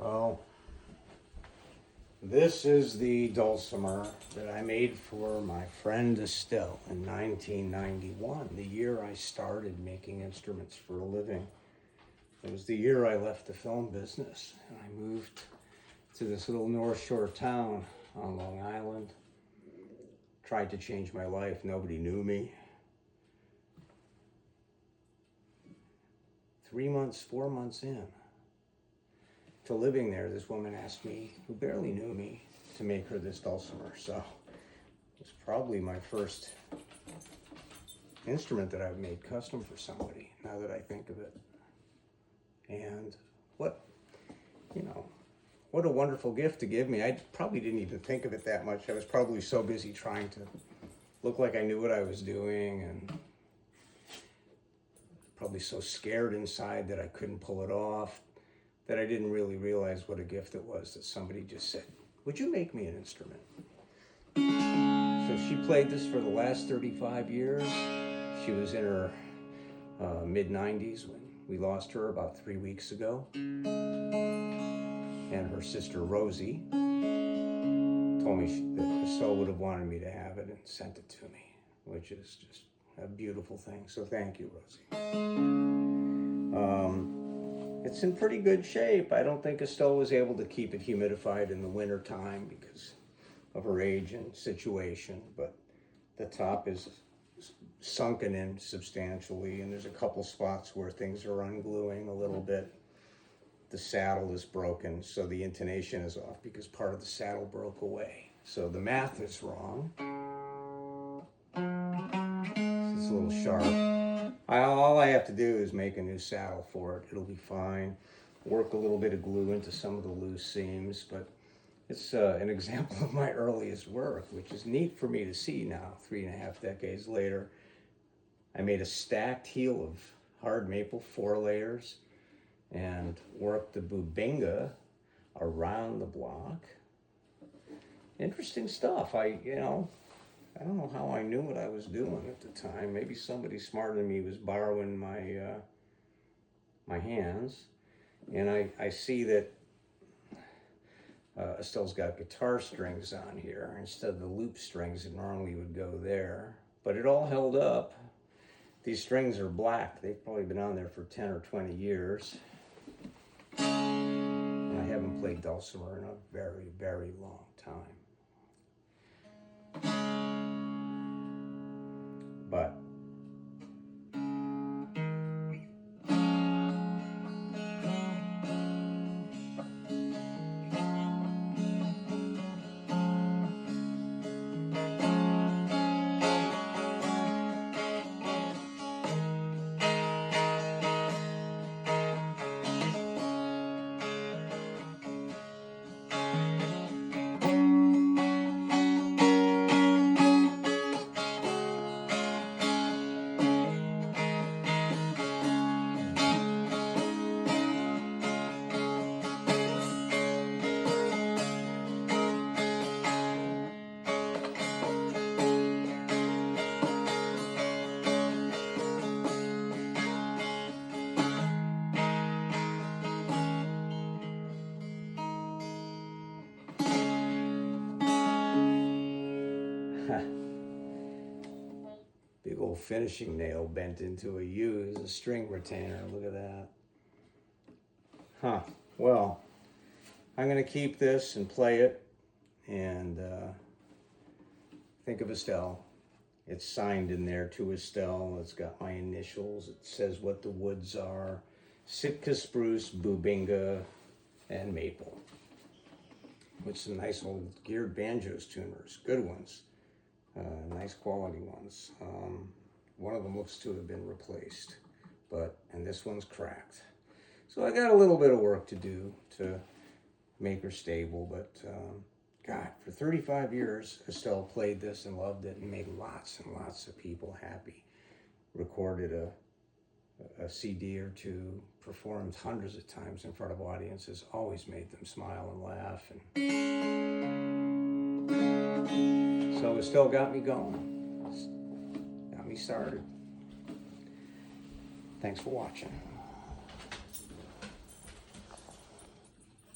Well, this is the dulcimer that I made for my friend Estelle in 1991, the year I started making instruments for a living. It was the year I left the film business and I moved to this little North Shore town on Long Island. Tried to change my life. Nobody knew me. 4 months in to living there, this woman asked me, who barely knew me, to make her this dulcimer. So it was probably my first instrument that I've made custom for somebody, now that I think of it. And what a wonderful gift to give me. I probably didn't even think of it that much. I was probably so busy trying to look like I knew what I was doing, and probably so scared inside that I couldn't pull it off, that I didn't really realize what a gift it was that somebody just said, "Would you make me an instrument?" So she played this for the last 35 years. She was in her mid-90s when we lost her about 3 weeks ago. And her sister Rosie told me that Estelle would have wanted me to have it and sent it to me, which is just a beautiful thing. So thank you, Rosie. It's in pretty good shape. I don't think Estelle was able to keep it humidified in the winter time because of her age and situation, but the top is sunken in substantially, and there's a couple spots where things are ungluing a little bit. The saddle is broken, so the intonation is off because part of the saddle broke away. So the math is wrong. It's a little sharp. All I have to do is make a new saddle for it. It'll be fine. Work a little bit of glue into some of the loose seams, but it's an example of my earliest work, which is neat for me to see now, 3.5 decades later. I made a stacked heel of hard maple, 4 layers, and worked the bubinga around the block. Interesting stuff. I don't know how I knew what I was doing at the time. Maybe somebody smarter than me was borrowing my hands. And I see that Estelle's got guitar strings on here instead of the loop strings that normally would go there. But it all held up. These strings are black. They've probably been on there for 10 or 20 years. And I haven't played dulcimer in a very, very long time. But big old finishing nail bent into a U as a string retainer. Look at that. Huh. Well, I'm going to keep this and play it and think of Estelle. It's signed in there to Estelle. It's got my initials. It says what the woods are. Sitka spruce, bubinga, and maple. With some nice old geared banjos tuners. Good ones. Nice quality ones. One of them looks to have been replaced, and this one's cracked. So I got a little bit of work to do to make her stable, but God, for 35 years, Estelle played this and loved it and made lots and lots of people happy. Recorded a CD or two, performed hundreds of times in front of audiences, always made them smile and laugh. So Estelle got me going, got me started. Thanks for watching.